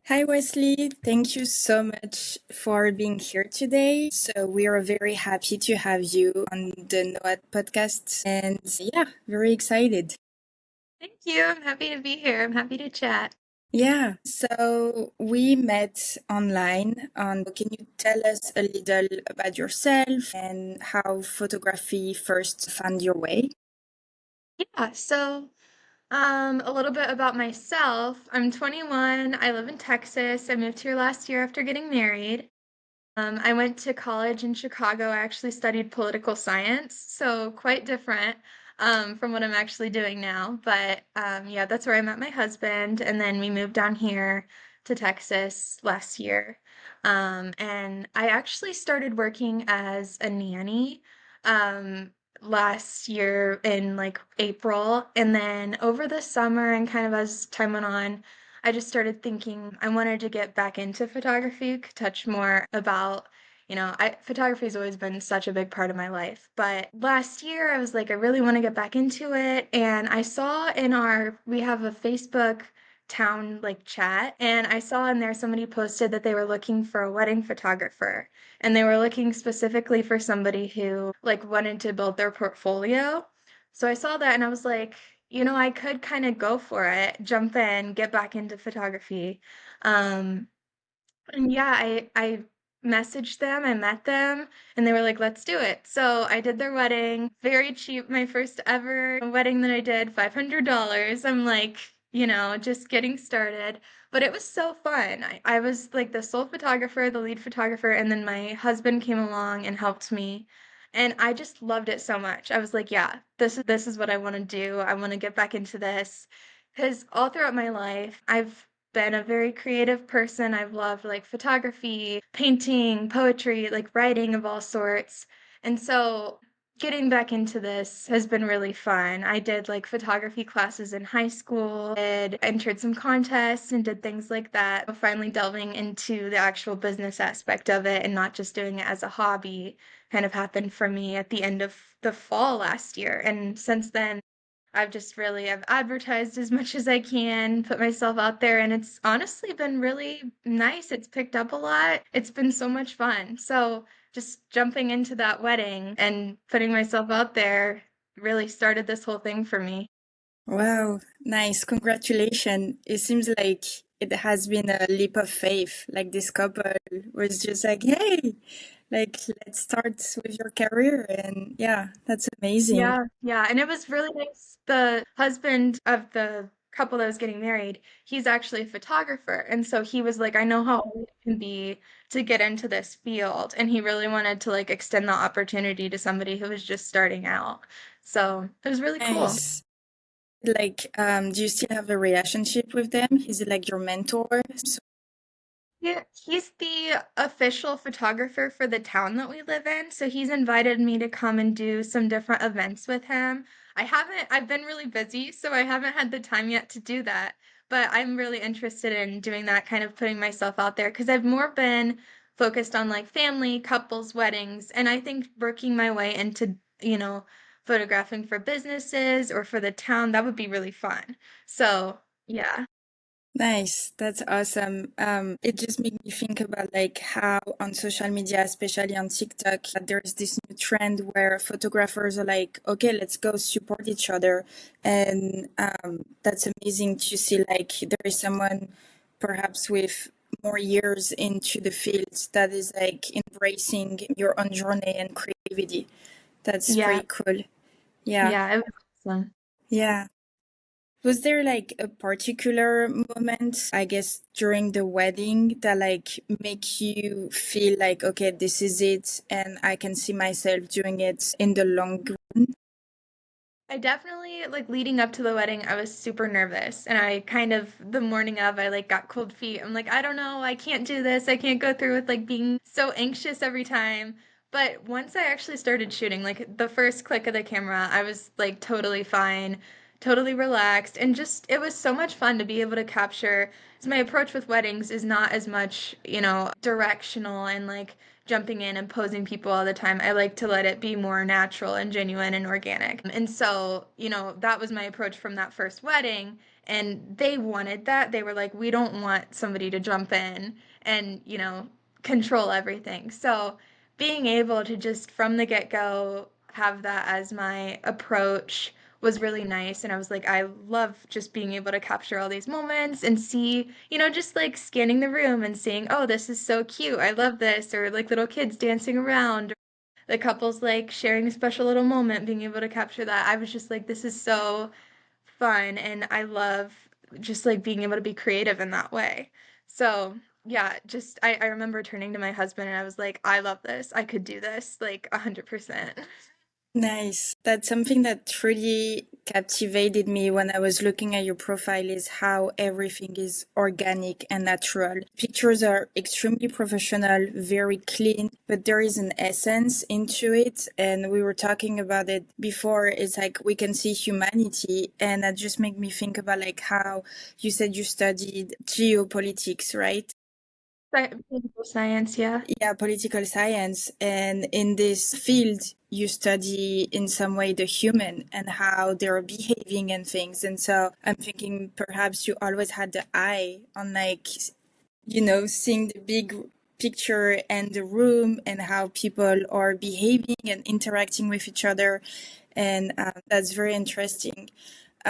Hi, Wesley. Thank you so much for being here today. So, we are very happy to have you on the NOAD podcast. And yeah, very excited. Thank you. I'm happy to be here. I'm happy to chat. Yeah, so we met online. Can you tell us a little about yourself and how photography first found your way? A little bit about myself. I'm 21. I live in Texas. I moved here last year after getting married. I went to college in Chicago. I actually studied political science, so quite different from what I'm actually doing now. Yeah, that's where I met my husband, and then we moved down here to Texas last year. And I actually started working as a nanny um, last year in like April, and then over the summer and kind of as time went on. I just started thinking I wanted to get back into photography, touch more about, photography has always been such a big part of my life. But last year I was like, I really want to get back into it. And I saw we have a Facebook town like chat, and I saw in there somebody posted that they were looking for a wedding photographer. And they were looking specifically for somebody who like wanted to build their portfolio. So I saw that and I was like, I could kind of go for it, jump in, get back into photography. Um, and yeah, I messaged them, I met them, and they were like, "Let's do it." So I did their wedding, very cheap, my first ever wedding that I did, $500. I'm like, just getting started. But it was so fun. I was like the sole photographer, the lead photographer, and then my husband came along and helped me. And I just loved it so much. I was like, yeah, this is what I want to do. I want to get back into this. Because all throughout my life, I've been a very creative person. I've loved like photography, painting, poetry, like writing of all sorts. And so getting back into this has been really fun. I did like photography classes in high school, did entered some contests and did things like that. Finally delving into the actual business aspect of it and not just doing it as a hobby kind of happened for me at the end of the fall last year. And since then, I've advertised as much as I can, put myself out there, and it's honestly been really nice. It's picked up a lot. It's been so much fun. So just jumping into that wedding and putting myself out there really started this whole thing for me. Wow, nice. Congratulations. It seems like it has been a leap of faith. Like this couple was just like, hey, like let's start with your career. And yeah, that's amazing. Yeah, and it was really nice. The husband of the couple that was getting married, he's actually a photographer, and so he was like, I know how hard it can be to get into this field, and he really wanted to like extend the opportunity to somebody who was just starting out. So it was really cool. Nice. Like, do you still have a relationship with them? Is it like your mentor? So Yeah, he's the official photographer for the town that we live in, so he's invited me to come and do some different events with him. I've been really busy, so I haven't had the time yet to do that, but I'm really interested in doing that, kind of putting myself out there, because I've more been focused on like family, couples, weddings, and I think working my way into, photographing for businesses or for the town, that would be really fun. So, yeah. nice. That's awesome. It just made me think about like how on social media, especially on TikTok, there's this new trend where photographers are like, okay, let's go support each other. And that's amazing to see like there is someone perhaps with more years into the field that is like embracing your own journey and creativity. That's Yeah, pretty cool. Yeah. yeah, it was awesome. Yeah. Was there like a particular moment, I guess, during the wedding that like make you feel like, okay, this is it, and I can see myself doing it in the long run? I definitely like leading up to the wedding, I was super nervous. And I kind of the morning of I like got cold feet. I'm like, I don't know, I can't do this. I can't go through with like being so anxious every time. But once I actually started shooting, like the first click of the camera, I was like totally fine, totally relaxed, and just it was so much fun to be able to capture. So my approach with weddings is not as much, directional and like jumping in and posing people all the time. I like to let it be more natural and genuine and organic. And so, that was my approach from that first wedding. and they wanted that. They were like, we don't want somebody to jump in and, control everything. So being able to just from the get-go have that as my approach was really nice. And I was like, I love just being able to capture all these moments and see, just like scanning the room and seeing, oh, this is so cute. I love this. Or like little kids dancing around, the couples like sharing a special little moment, being able to capture that. I was just like, this is so fun, and I love just like being able to be creative in that way. So yeah, just I remember turning to my husband and I was like, I love this. I could do this like 100%. Nice. That's something that really captivated me when I was looking at your profile is how everything is organic and natural. Pictures are extremely professional, very clean, but there is an essence into it. And we were talking about it before. It's like we can see humanity. And that just made me think about like how you said you studied geopolitics, right? Political science, yeah. Yeah, political science. And in this field, you study in some way the human and how they're behaving and things. And so I'm thinking perhaps you always had the eye on like, seeing the big picture and the room and how people are behaving and interacting with each other. And that's very interesting.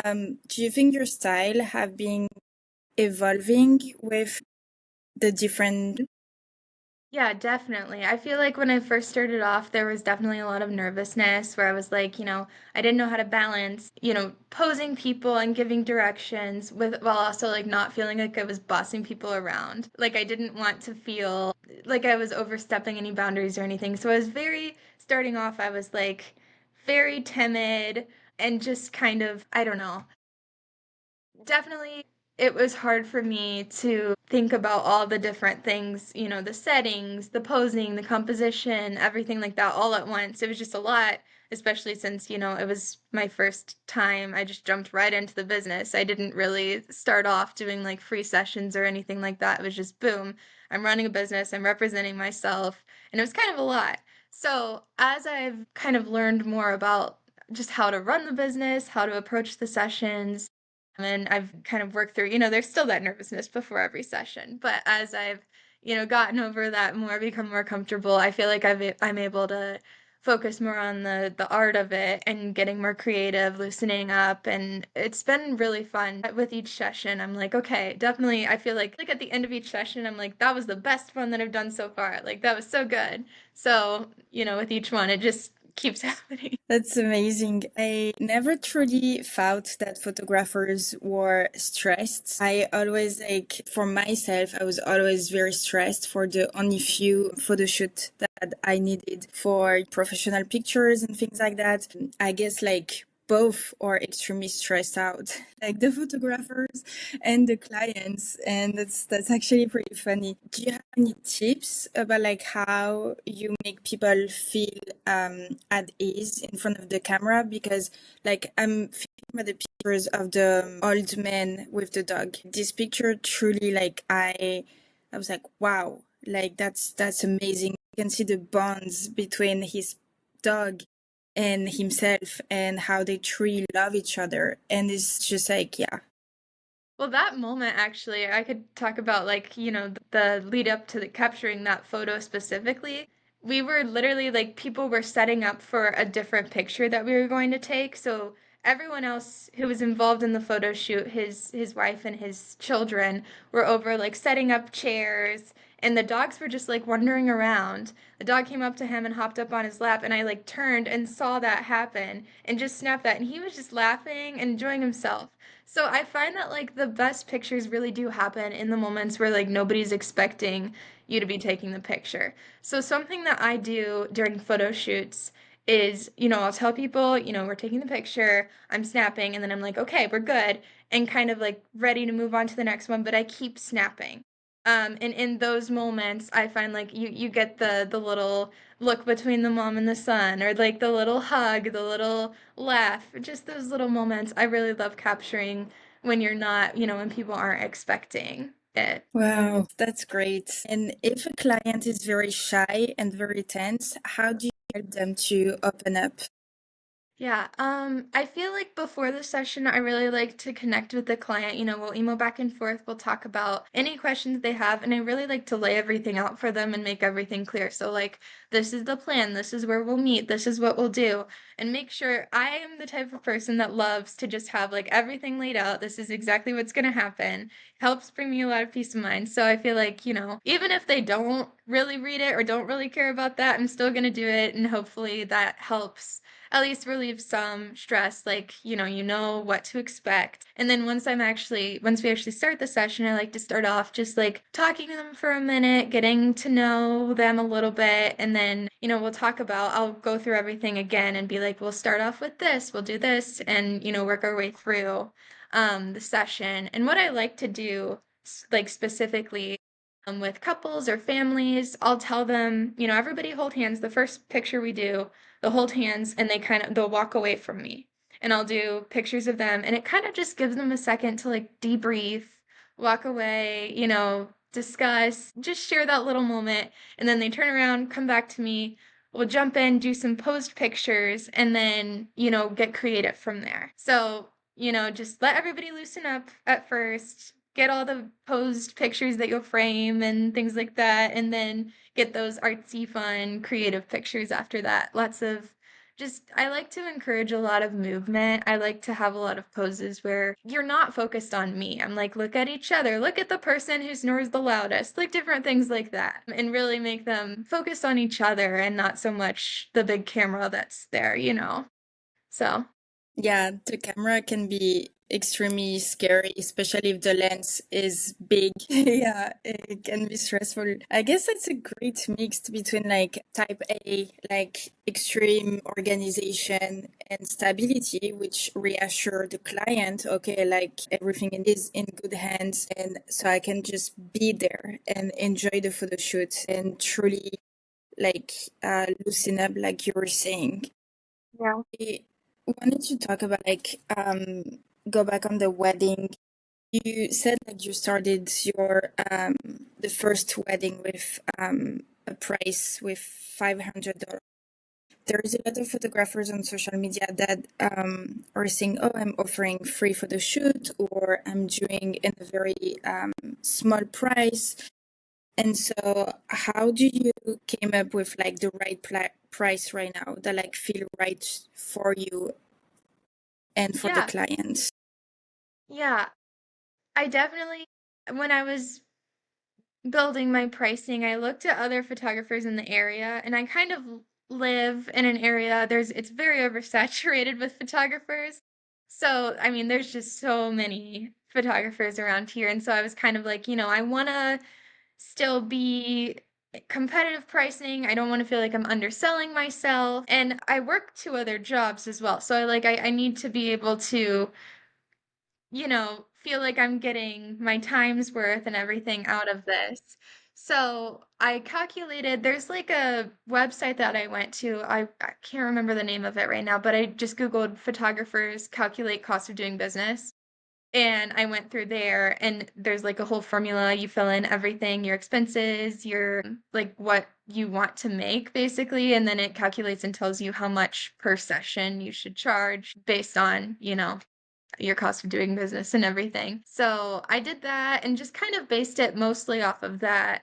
Do you think your style have been evolving with the different? Yeah, definitely. I feel like when I first started off, there was definitely a lot of nervousness where I was like, I didn't know how to balance, posing people and giving directions with while also like not feeling like I was bossing people around. Like I didn't want to feel like I was overstepping any boundaries or anything. So I was very starting off, I was like very timid and just kind of, I don't know, definitely, it was hard for me to think about all the different things, the settings, the posing, the composition, everything like that all at once. It was just a lot, especially since, it was my first time. I just jumped right into the business. I didn't really start off doing like free sessions or anything like that. It was just boom, I'm running a business, I'm representing myself, and it was kind of a lot. So, as I've kind of learned more about just how to run the business, how to approach the sessions, and I've kind of worked through, there's still that nervousness before every session, but as I've, gotten over that more, become more comfortable, I feel like I'm able to focus more on the art of it and getting more creative, loosening up, and it's been really fun. With each session, I'm like, okay, definitely, I feel like at the end of each session, I'm like, that was the best one that I've done so far. Like that was so good. So, with each one, it just keeps happening. That's amazing. I never truly thought that photographers were stressed. I always like for myself, I was always very stressed for the only few photo shoot that I needed for professional pictures and things like that. I guess like both are extremely stressed out, like the photographers and the clients, and that's actually pretty funny. Do you have any tips about like how you make people feel at ease in front of the camera? Because like I'm thinking about the pictures of the old man with the dog. This picture truly like I was like, wow, like that's amazing. You can see the bonds between his dog and himself and how they truly love each other. And it's just like, yeah. Well, that moment actually, I could talk about like, the lead up to the capturing that photo specifically. We were literally like people were setting up for a different picture that we were going to take. So everyone else who was involved in the photo shoot, his wife and his children were over like setting up chairs, and the dogs were just like wandering around. The dog came up to him and hopped up on his lap, and I like turned and saw that happen and just snapped that, and he was just laughing and enjoying himself. So I find that like the best pictures really do happen in the moments where like nobody's expecting you to be taking the picture. So something that I do during photo shoots is, I'll tell people, we're taking the picture, I'm snapping, and then I'm like, okay, we're good, and kind of like ready to move on to the next one, but I keep snapping. And in those moments, I find like you get the little look between the mom and the son, or like the little hug, the little laugh, just those little moments I really love capturing when you're not, when people aren't expecting it. Wow, that's great. And if a client is very shy and very tense, how do you help them to open up? Yeah, I feel like before the session, I really like to connect with the client. We'll email back and forth, we'll talk about any questions they have, and I really like to lay everything out for them and make everything clear. So, like, this is the plan, this is where we'll meet, this is what we'll do, and make sure I am the type of person that loves to just have like everything laid out. This is exactly what's going to happen. Helps bring me a lot of peace of mind. So I feel like, even if they don't really read it or don't really care about that, I'm still going to do it, and hopefully that helps at least relieve some stress, like, you know what to expect. And then once we actually start the session, I like to start off just like talking to them for a minute, getting to know them a little bit. And then, I'll go through everything again and be like, we'll start off with this, we'll do this, and, work our way through the session. And what I like to do, like specifically, with couples or families, I'll tell them, everybody hold hands. The first picture we do, they'll hold hands and they'll walk away from me. And I'll do pictures of them, and it kind of just gives them a second to like debrief, walk away, discuss, just share that little moment. And then they turn around, come back to me, we'll jump in, do some posed pictures, and then, get creative from there. So, just let everybody loosen up at first, get all the posed pictures that you'll frame and things like that, and then get those artsy, fun, creative pictures after that. Lots of just, I like to encourage a lot of movement. I like to have a lot of poses where you're not focused on me. I'm like, look at each other, look at the person who snores the loudest, like different things like that, and really make them focus on each other and not so much the big camera that's there. So, Yeah, the camera can be extremely scary, especially if the lens is big. Yeah, it can be stressful. I guess it's a great mix between like type A, like extreme organization and stability, which reassure the client, okay, like everything is in good hands. And so I can just be there and enjoy the photo shoot and truly like loosen up, like you were saying. yeah. I wanted to talk about like go back on the wedding. You said like you started your the first wedding with a price with $500. There is a lot of photographers on social media that are saying, "Oh, I'm offering free photo shoot, or I'm doing in a very small price." And so, how do you came up with like the right price right now that like feel right for you and for the Yeah. clients? Yeah. I definitely, when I was building my pricing, I looked at other photographers in the area, and I kind of live in an area it's very oversaturated with photographers. So, I mean, there's just so many photographers around here, and so I was kind of like, I want to still be competitive pricing. I don't want to feel like I'm underselling myself, and I work two other jobs as well. So I need to be able to feel like I'm getting my time's worth and everything out of this. So I calculated, there's like a website that I went to. I can't remember the name of it right now, but I just Googled photographers calculate cost of doing business. And I went through there, and there's like a whole formula. You fill in everything, your expenses, your like what you want to make basically, and then it calculates and tells you how much per session you should charge based on, your cost of doing business and everything. So I did that and just kind of based it mostly off of that.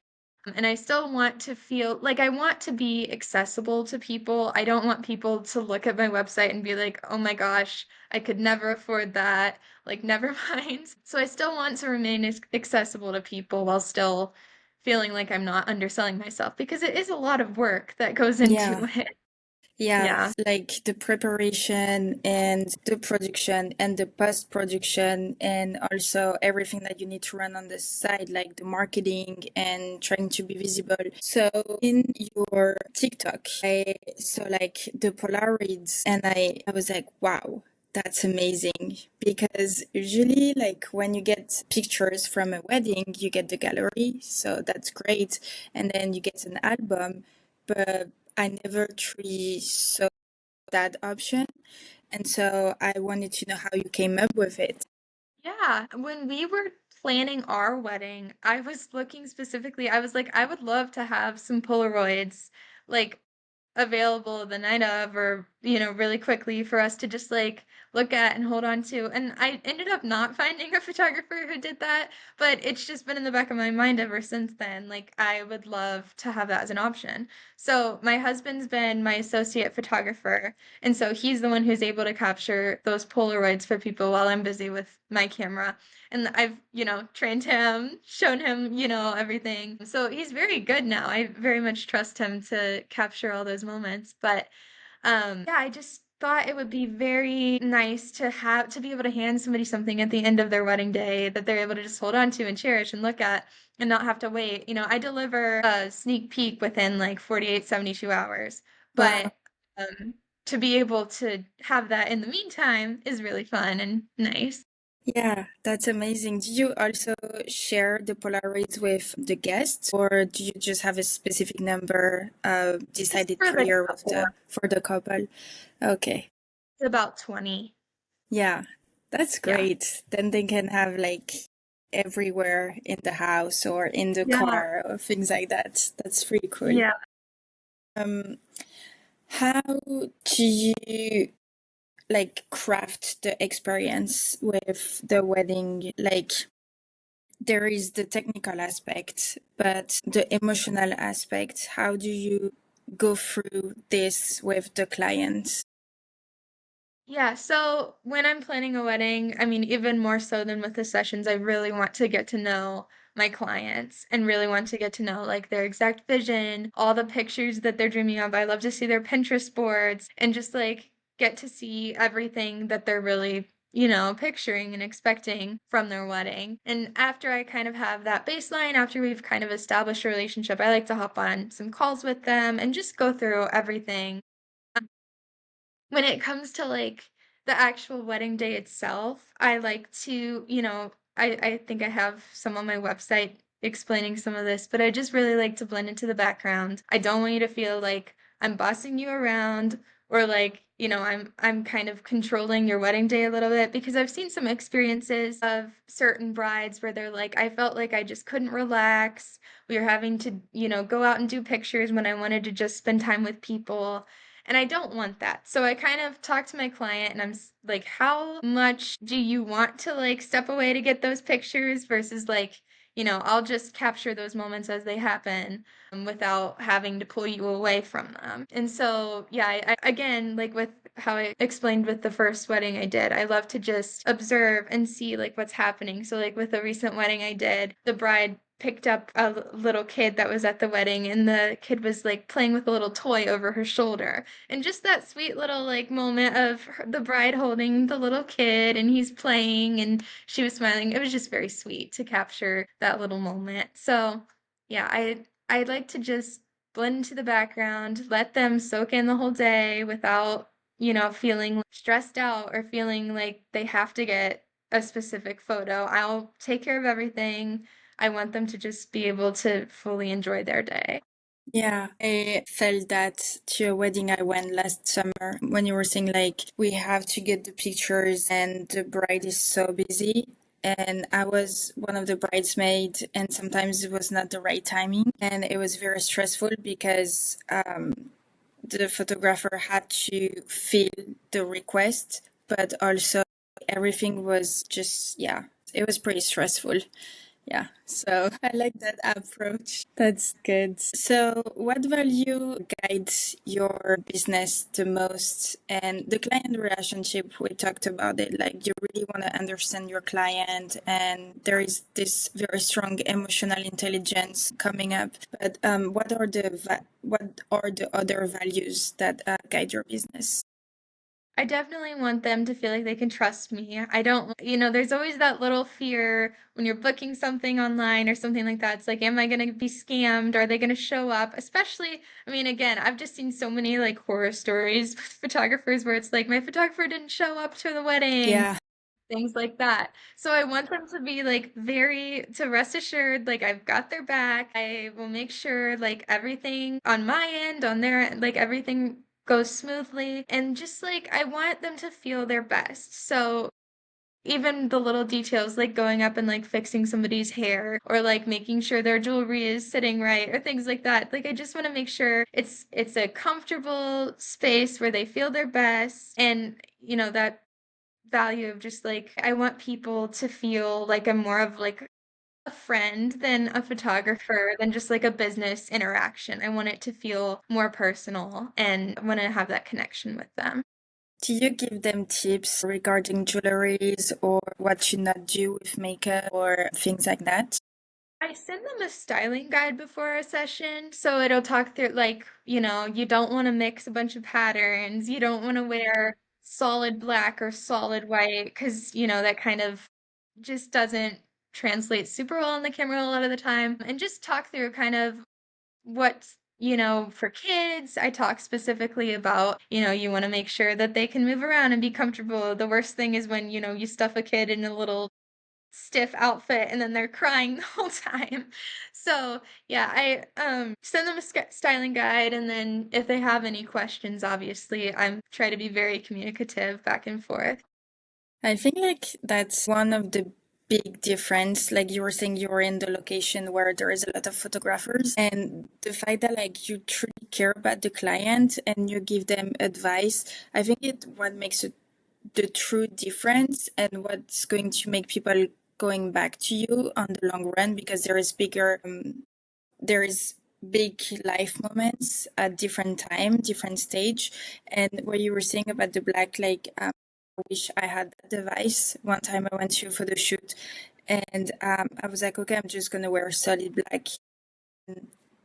And I still want to feel like I want to be accessible to people. I don't want people to look at my website and be like, oh my gosh, I could never afford that. Like, never mind. So I still want to remain accessible to people while still feeling like I'm not underselling myself, because it is a lot of work that goes into Yeah. it. Yeah, Yeah. like the preparation and the production and the post production, and also everything that you need to run on the side, like the marketing and trying to be visible. So in your TikTok, I saw like the Polaroids, and I was like, wow. That's amazing, because usually like when you get pictures from a wedding, you get the gallery, so that's great, and then you get an album, but I never truly saw that option. And so I wanted to know how you came up with it. Yeah, when we were planning our wedding, I was looking specifically, I was like, I would love to have some Polaroids like available the night of, or really quickly for us to just like look at and hold on to. And I ended up not finding a photographer who did that, but it's just been in the back of my mind ever since then. Like, I would love to have that as an option. So, my husband's been my associate photographer, and so he's the one who's able to capture those Polaroids for people while I'm busy with my camera. And I've, trained him, shown him, everything. So he's very good now. I very much trust him to capture all those moments. But yeah, I just thought it would be very nice to be able to hand somebody something at the end of their wedding day that they're able to just hold on to and cherish and look at and not have to wait. I deliver a sneak peek within like 48, 72 hours, Wow. but um, to be able to have that in the meantime is really fun and nice. Yeah, that's amazing. Do you also share the Polaroids with the guests, or do you just have a specific number Just decided for per the year with couple, the couple? Okay. it's about 20. Yeah, that's Yeah. great. Then they can have like everywhere in the house or in the Yeah. car or things like that. That's pretty cool. Yeah. Um, how do you like craft the experience with the wedding? Like there is the technical aspect, but the emotional aspect, how do you go through this with the client? Yeah, so when I'm planning a wedding, I mean, even more so than with the sessions, I really want to get to know my clients and really want to get to know like their exact vision, all the pictures that they're dreaming of. I love to see their Pinterest boards and just like get to see everything that they're really, picturing and expecting from their wedding. And after I kind of have that baseline, after we've kind of established a relationship, I like to hop on some calls with them and just go through everything when it comes to, like, the actual wedding day itself, I like to, I think I have some on my website explaining some of this, but I just really like to blend into the background. I don't want you to feel like I'm bossing you around or like, I'm kind of controlling your wedding day a little bit because I've seen some experiences of certain brides where they're like, I felt like I just couldn't relax. We were having to, go out and do pictures when I wanted to just spend time with people. And I don't want that. So I kind of talk to my client and like, how much do you want to like step away to get those pictures versus like, I'll just capture those moments as they happen without having to pull you away from them. And so, yeah, again, like with how I explained with the first wedding I did, I love to just observe and see like what's happening. So, like with the recent wedding I did, the bride picked up a little kid that was at the wedding and the kid was like playing with a little toy over her shoulder and just that sweet little like moment of the bride holding the little kid and he's playing and she was smiling. It was just very sweet to capture that little moment. So, yeah, I'd like to just blend into the background, let them soak in the whole day without, feeling stressed out or feeling like they have to get a specific photo. I'll take care of everything. I want them to just be able to fully enjoy their day. Yeah, I felt that to a wedding I went last summer when you were saying like we have to get the pictures and the bride is so busy. And I was one of the bridesmaids, and sometimes it was not the right timing, and it was very stressful because the photographer had to fill the request, but also everything was just, yeah, it was pretty stressful. Yeah, so I like that approach. That's good. So, what value guides your business the most? And the client relationship, we talked about it. Like, you really want to understand your client, and there is this very strong emotional intelligence coming up. But what are the other values that guide your business? I definitely want them to feel like they can trust me. I don't, there's always that little fear when you're booking something online or something like that. It's like, am I going to be scammed? Are they going to show up? Especially, I mean, again, I've just seen so many like horror stories with photographers where it's like, my photographer didn't show up to the wedding, Yeah, things like that. So I want them to be like to rest assured, like I've got their back. I will make sure like everything on my end, on their end, like everything goes smoothly. And just like I want them to feel their best. So even the little details like going up and like fixing somebody's hair or like making sure their jewelry is sitting right or things like that. Like I just want to make sure it's a comfortable space where they feel their best and that value of just like I want people to feel like I'm more of like a friend than a photographer than just like a business interaction. I want it to feel more personal and I want to have that connection with them. Do you give them tips regarding jewelries or what should not do with makeup or things like that? I send them a styling guide before a session, so it'll talk through like, you don't want to mix a bunch of patterns. You don't want to wear solid black or solid white because, that kind of just doesn't translate super well on the camera a lot of the time. And just talk through kind of what's, for kids. I talk specifically about, you want to make sure that they can move around and be comfortable. The worst thing is when, you stuff a kid in a little stiff outfit and then they're crying the whole time. So, yeah, I send them a styling guide and then if they have any questions, obviously, I'm try to be very communicative back and forth. I think like that's one of the big difference. Like you were saying, you were in the location where there is a lot of photographers, and the fact that like you truly care about the client and you give them advice, I think it what makes it the true difference and what's going to make people going back to you on the long run because there is big life moments at different time, different stage. And what you were saying about the black, like I wish I had that device. One time I went to a photo shoot and I was like, okay, I'm just gonna wear solid black.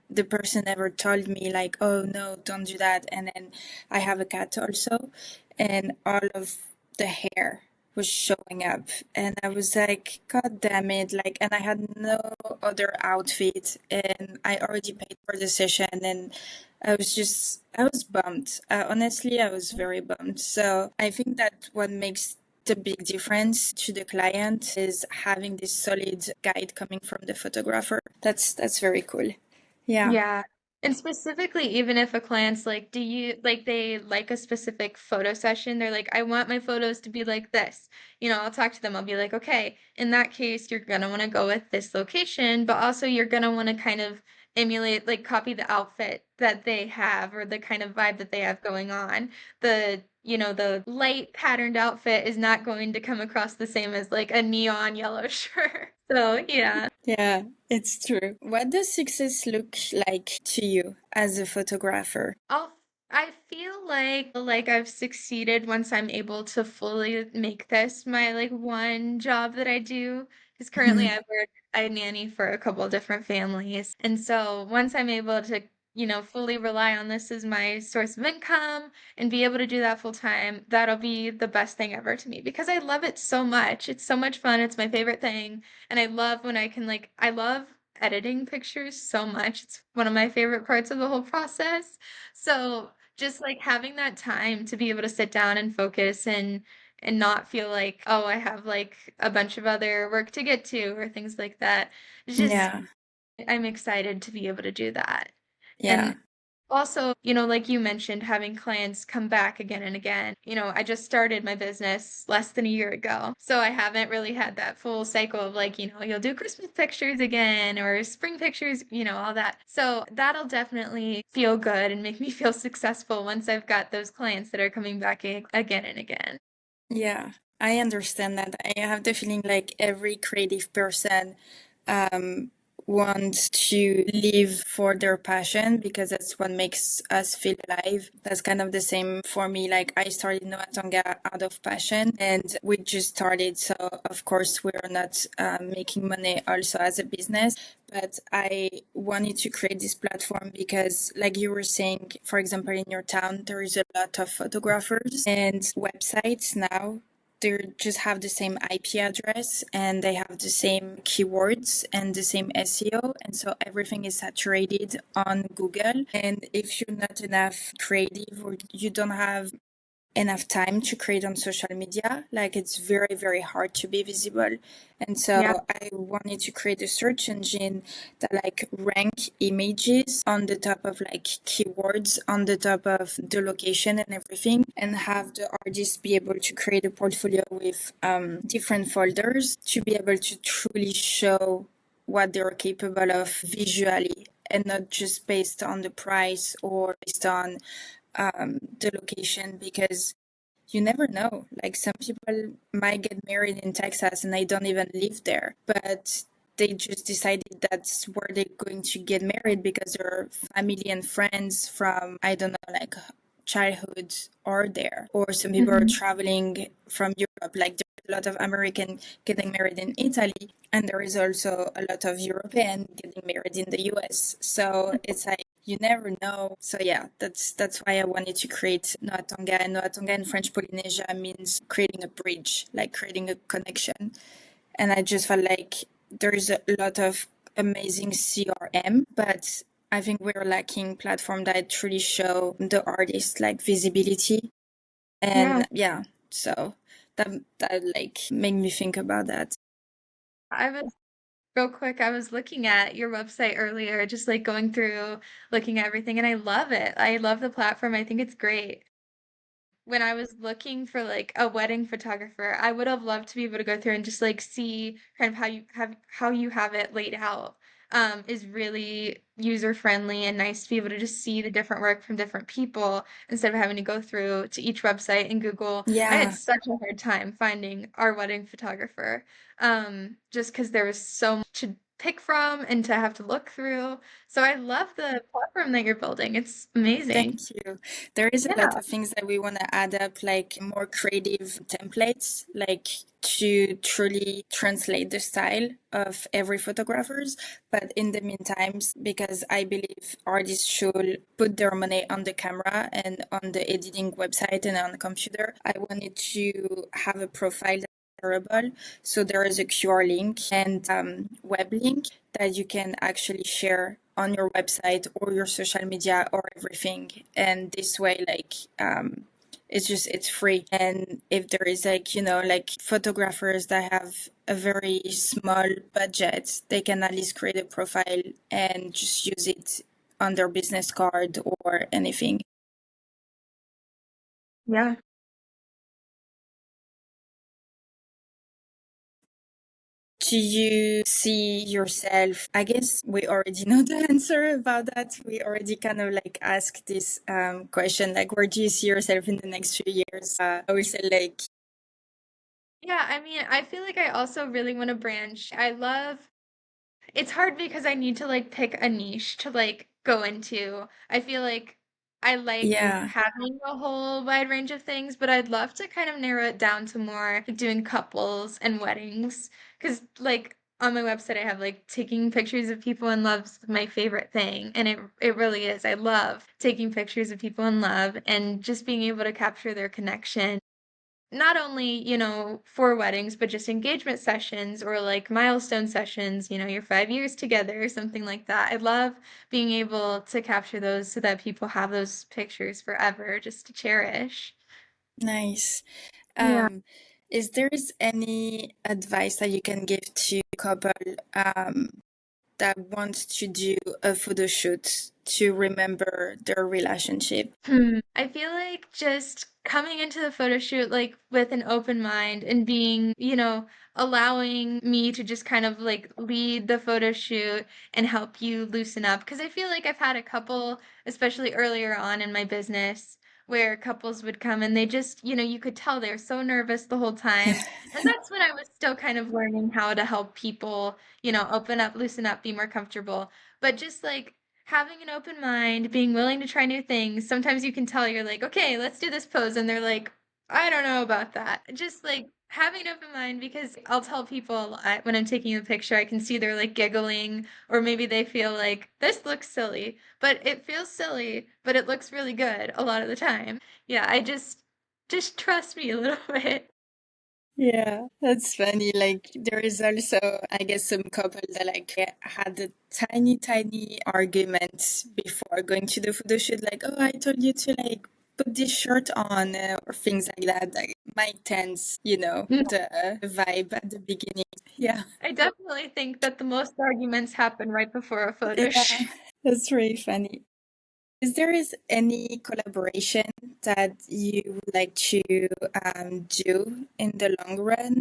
The person never told me like, oh no, don't do that. And then I have a cat also, and all of the hair was showing up, and I was like, God damn it! Like, and I had no other outfit, and I already paid for the session, and I was bummed. Honestly, I was very bummed. So I think that what makes the big difference to the client is having this solid guide coming from the photographer. That's very cool. Yeah. Yeah. And specifically, even if a client's like, do you like they like a specific photo session, they're like, I want my photos to be like this. I'll talk to them. I'll be like, okay, in that case, you're gonna want to go with this location, but also you're gonna want to kind of emulate, like copy the outfit that they have or the kind of vibe that they have going on. The light patterned outfit is not going to come across the same as like a neon yellow shirt. So, yeah. Yeah, it's true. What does success look like to you as a photographer? I'll I feel like I've succeeded once I'm able to fully make this my like one job that I do. Because currently I nanny for a couple of different families. And so once I'm able to, fully rely on this as my source of income and be able to do that full time, that'll be the best thing ever to me because I love it so much. It's so much fun. It's my favorite thing. And I love when I can I love editing pictures so much. It's one of my favorite parts of the whole process. So just like having that time to be able to sit down and focus and not feel like, oh, I have like a bunch of other work to get to or things like that. It's just Yeah, I'm excited to be able to do that. yeah, And also, like you mentioned, having clients come back again and again. I just started my business less than a year ago. So I haven't really had that full cycle of like, you'll do Christmas pictures again or spring pictures, all that. So that'll definitely feel good and make me feel successful once I've got those clients that are coming back again and again. yeah. I understand that. I have the feeling like every creative person um, wants to live for their passion because that's what makes us feel alive. That's kind of the same for me. Like I started Noah Tonga out of passion and we just started. So of course we're not making money also as a business, but I wanted to create this platform because like you were saying, for example, in your town, there is a lot of photographers and websites now they just have the same IP address and they have the same keywords and the same SEO. And so everything is saturated on Google. And if you're not enough creative or you don't have enough time to create on social media. Like it's very, very hard to be visible. And so Yeah. I wanted to create a search engine that like rank images on the top of like keywords on the top of the location and everything, and have the artists be able to create a portfolio with different folders to be able to truly show what they're capable of visually, and not just based on the price or based on the location, because you never know. Like some people might get married in Texas and they don't even live there, but they just decided that's where they're going to get married because their family and friends from, I don't know, like childhood are there. Or some people are Hmm. traveling from Europe. Like there's a lot of American getting married in Italy, and there is also a lot of European getting married in the US. So it's like you never know. So yeah, that's why I wanted to create Noa Tonga. And Noa Tonga in French Polynesia means creating a bridge, like creating a connection. And I just felt like there's a lot of amazing CRM, but I think we're lacking platform that truly show the artist like visibility. Yeah. And yeah, so that like made me think about that. I was real quick, I was looking at your website earlier, just like going through, looking at everything, and I love it. I love the platform. I think it's great. When I was looking for like a wedding photographer, I would have loved to be able to go through and just like see kind of how you have it laid out. Is really user friendly and nice to be able to just see the different work from different people instead of having to go through to each website and Google. I had Yeah, such a hard time finding our wedding photographer, just because there was so much to pick from and to have to look through. So I love the platform that you're building. It's amazing. thank you. There is a lot Yeah. of things that we want to add up, like more creative templates, like to truly translate the style of every photographers. But in the meantime, because I believe artists should put their money on the camera and on the editing website and on the computer, I wanted to have a profile that's shareable. So there is a QR link and web link that you can actually share on your website or your social media or everything. And this way, like, it's free. And if there is like, like photographers that have a very small budget, they can at least create a profile and just use it on their business card or anything. Yeah. Do you see yourself? I guess we already know the answer about that. We already kind of like asked this question, like, where do you see yourself in the next few years? I would say, like, Yeah, I mean, I feel like I also really want to branch. I love it's hard because I need to like pick a niche to like go into. I feel like I like yeah, having a whole wide range of things, but I'd love to kind of narrow it down to more like doing couples and weddings. Because like on my website, I have like taking pictures of people in love's my favorite thing, and it really is. I love taking pictures of people in love and just being able to capture their connection not only, for weddings, but just engagement sessions or like milestone sessions, your 5 years together, something like that. I love being able to capture those so that people have those pictures forever just to cherish. nice. Yeah. Um, is there any advice that you can give to a couple that wants to do a photo shoot to remember their relationship? I feel like just coming into the photo shoot like with an open mind and being, allowing me to just kind of like lead the photo shoot and help you loosen up. Because I feel like I've had a couple, especially earlier on in my business, where couples would come and they just, you could tell they were so nervous the whole time. And that's when I was still kind of learning how to help people, open up, loosen up, be more comfortable. But just like having an open mind, being willing to try new things. Sometimes you can tell you're like, okay, let's do this pose. And they're like, I don't know about that. Just like having an open mind because I'll tell people a lot when I'm taking a picture, I can see they're like giggling, or maybe they feel like this looks silly, but it feels silly, but it looks really good a lot of the time. Yeah, I just trust me a little bit. Yeah, that's funny. Like there is also, I guess, some couple that like had a tiny, tiny argument before going to the photo shoot. Like, oh, I told you to like put this shirt on or things like that. Like might tense, the vibe at the beginning. Yeah. I definitely think that the most arguments happen right before a photo Yeah. shoot. That's really funny. Is there is any collaboration that you would like to do in the long run,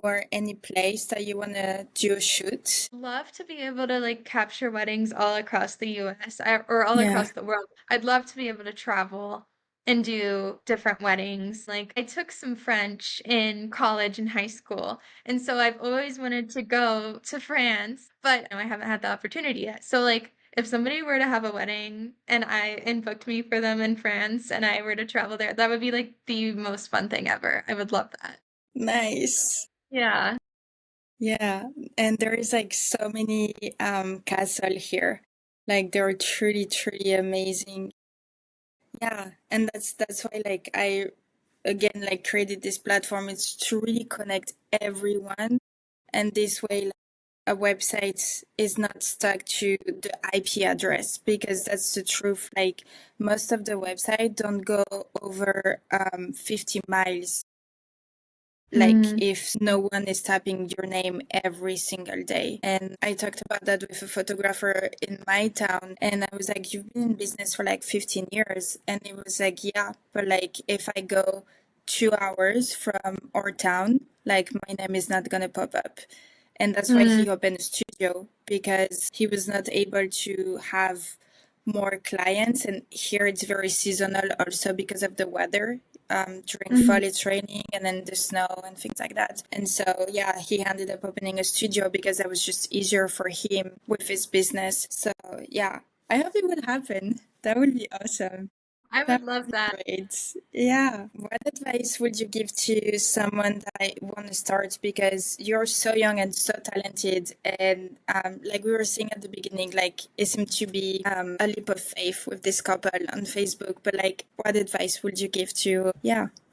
or any place that you want to do a shoot? Love to be able to like capture weddings all across the US or all Yeah. across the world. I'd love to be able to travel and do different weddings. Like I took some French in college and high school, and so I've always wanted to go to France, but I haven't had the opportunity yet. So like if somebody were to have a wedding and booked me for them in France and I were to travel there, that would be like the most fun thing ever. I would love that. Nice. Yeah. Yeah. And there is like so many castle here. Like they're truly, truly amazing. Yeah. And that's why like I again like created this platform. It's to really connect everyone. And this way like, a website is not stuck to the IP address, because that's the truth. Like most of the website don't go over 50 miles, like Mm, if no one is tapping your name every single day. And I talked about that with a photographer in my town, and I was like, you've been in business for like 15 years. And it was like, yeah, but like if I go 2 hours from our town, like my name is not gonna pop up. And that's why mm, he opened a studio, because he was not able to have more clients. And here it's very seasonal also because of the weather. During mm. fall it's raining, and then the snow and things like that. And so yeah, he ended up opening a studio because that was just easier for him with his business. So yeah, I hope it will happen. That would be awesome. I That would love would that. be great. Yeah. What advice would you give to someone that want to start? Because you're so young and so talented, and like we were saying at the beginning, like it seemed to be a leap of faith with this couple on Facebook. But like, what advice would you give to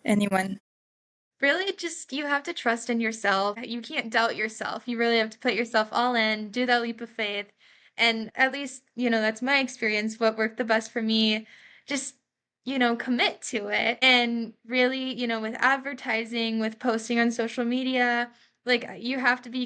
anyone? Really, just you have to trust in yourself. You can't doubt yourself. You really have to put yourself all in, do that leap of faith. And at least, that's my experience. What worked the best for me, just, commit to it. And really, with advertising, with posting on social media, like you have to be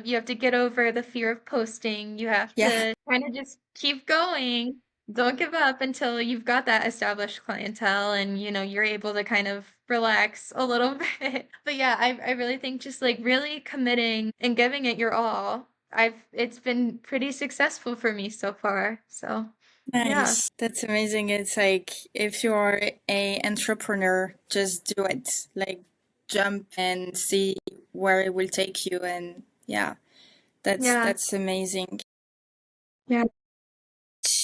you have to get over the fear of posting. You have Yeah. to kind of just keep going. Don't give up until you've got that established clientele and you're able to kind of relax a little bit. But yeah, I really think just like really committing and giving it your all. It's been pretty successful for me so far. So, yeah. Nice. That's amazing. It's like if you're a entrepreneur, just do it. Like jump and see where it will take you. And yeah, Yeah. that's amazing. Yeah.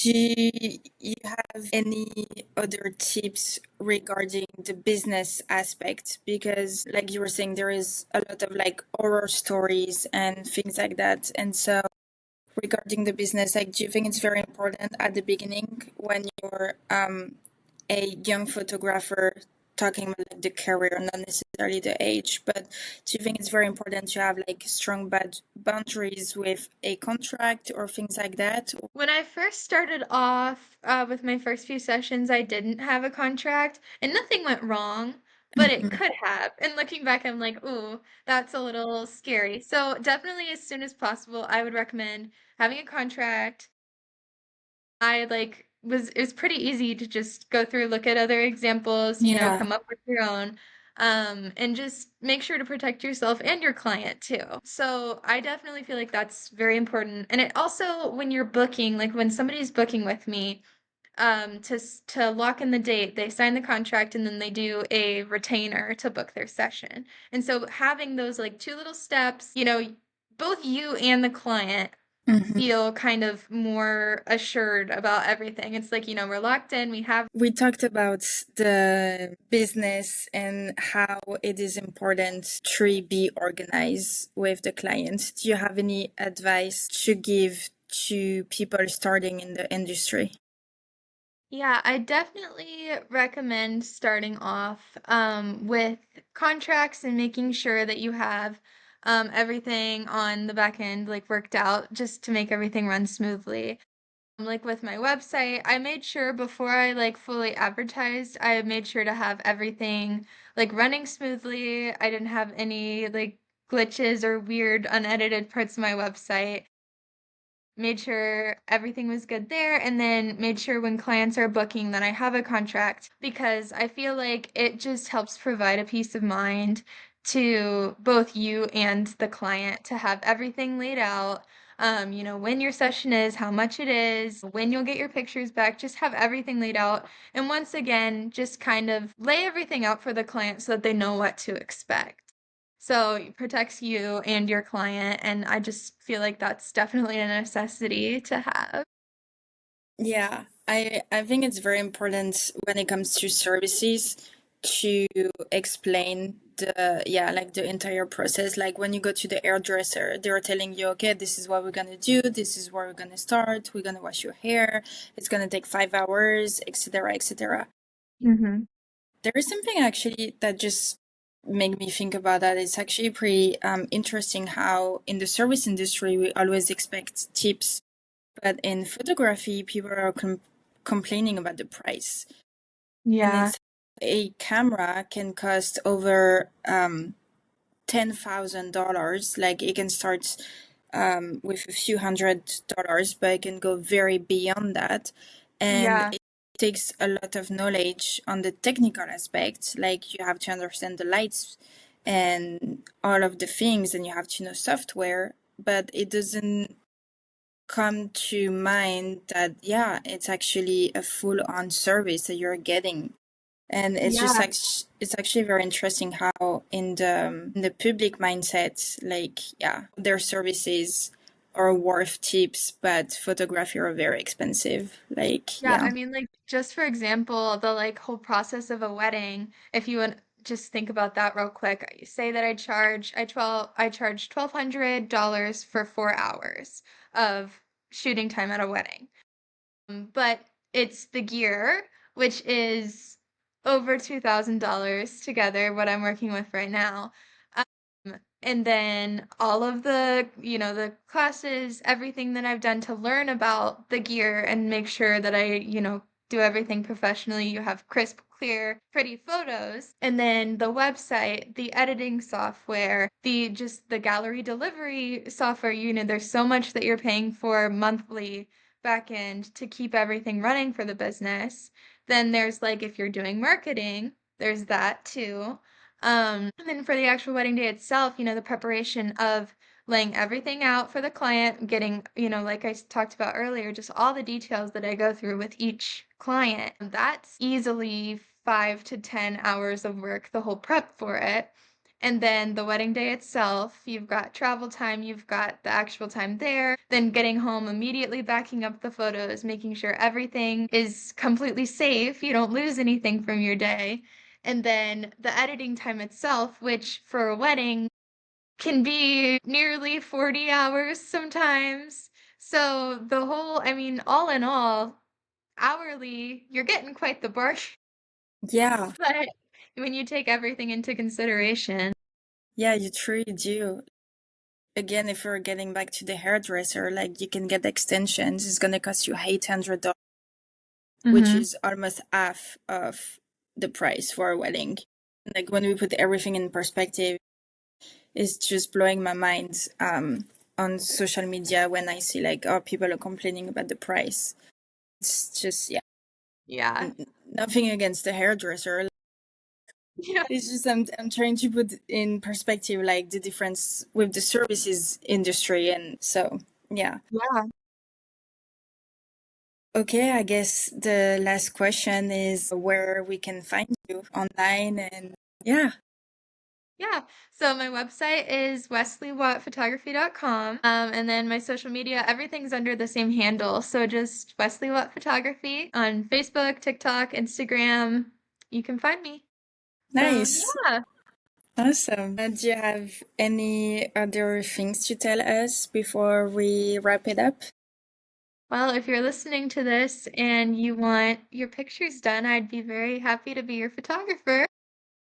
Do you have any other tips regarding the business aspect? Because like you were saying, there is a lot of like horror stories and things like that. And so regarding the business, like do you think it's very important at the beginning when you're a young photographer, talking about like the career, not necessarily the age, but do you think it's very important to have like strong boundaries with a contract or things like that? When I first started off with my first few sessions, I didn't have a contract and nothing went wrong, but it Mhm. could have. And looking back, I'm like, ooh, that's a little scary. So definitely as soon as possible, I would recommend having a contract. I like was it was pretty easy to just go through, look at other examples, Yeah, come up with your own, and just make sure to protect yourself and your client too. So I definitely feel like that's very important. And it also, when you're booking, like when somebody's booking with me, to lock in the date, they sign the contract and then they do a retainer to book their session. And so having those like two little steps, both you and the client hmm, feel kind of more assured about everything. It's like, we're locked in, we have. we talked about the business and how it is important to be organized with the client. Do you have any advice to give to people starting in the industry? Yeah, I definitely recommend starting off with contracts and making sure that you have everything on the back end like worked out just to make everything run smoothly. Like with my website, I made sure before I like fully advertised, I made sure to have everything like running smoothly. I didn't have any like glitches or weird unedited parts of my website. Made sure everything was good there, and then made sure when clients are booking that I have a contract, because I feel like it just helps provide a peace of mind to both you and the client to have everything laid out. When your session is, how much it is, when you'll get your pictures back, just have everything laid out. And once again, just kind of lay everything out for the client so that they know what to expect. So it protects you and your client, and I just feel like that's definitely a necessity to have. Yeah, I think it's very important when it comes to services to explain the yeah, like the entire process. Like when you go to the hairdresser, they're telling you, okay, this is what we're gonna do, this is where we're gonna start, we're gonna wash your hair, it's gonna take 5 hours, etc., etc. Mm-hmm. There is something actually that just make me think about that. It's actually pretty interesting how in the service industry we always expect tips, but in photography, people are complaining about the price. And Yeah, it's a camera can cost over $10,000. Like it can start with a few $100s, but it can go very beyond that. And yeah, it takes a lot of knowledge on the technical aspects. Like you have to understand the lights and all of the things, and you have to know software, but it doesn't come to mind that yeah, it's actually a full-on service that you're getting. And it's just yeah, like it's actually very interesting how in the public mindset, like yeah, their services are worth tips, but photography are very expensive. Like yeah. yeah. I mean, like, just for example, the like whole process of a wedding, if you would just think about that real quick, say that I charge $1,200 for 4 hours of shooting time at a wedding. But it's the gear, which is over $2,000 together, what I'm working with right now. And then all of the classes, everything that I've done to learn about the gear and make sure that I do everything professionally. You have crisp, clear, pretty photos. And then the website, the editing software, the gallery delivery software, there's so much that you're paying for monthly back end to keep everything running for the business. Then there's like if you're doing marketing, there's that too. And then for the actual wedding day itself, the preparation of laying everything out for the client, getting, like I talked about earlier, just all the details that I go through with each client. That's easily 5 to 10 hours of work, the whole prep for it. And then the wedding day itself, you've got travel time, you've got the actual time there, then getting home immediately, backing up the photos, making sure everything is completely safe, you don't lose anything from your day. And then the editing time itself, which for a wedding can be nearly 40 hours sometimes. So I mean, all in all, hourly, you're getting quite the bargain. Yeah. But when you take everything into consideration. Yeah, you truly do. Again, if you're getting back to the hairdresser, like you can get extensions, it's gonna cost you $800, which Mm-hmm. is almost half of the price for a wedding. Like when we put everything in perspective, it's just blowing my mind on social media when I see like, oh, people are complaining about the price. It's just, yeah, Yeah. nothing against the hairdresser. Yeah. It's just I'm trying to put in perspective like the difference with the services industry. And so, yeah. Yeah. Okay, I guess the last question is where we can find you online and yeah. Yeah. So my website is wesliewattphotography.com. And then my social media, everything's under the same handle. So just Weslie Watt Photography on Facebook, TikTok, Instagram. You can find me. So Nice. yeah. Awesome. Do you have any other things to tell us before we wrap it up? Well, if you're listening to this and you want your pictures done, I'd be very happy to be your photographer.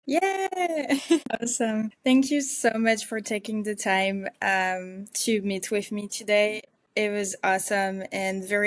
Yeah. Awesome. Thank you so much for taking the time to meet with me today. It was awesome and very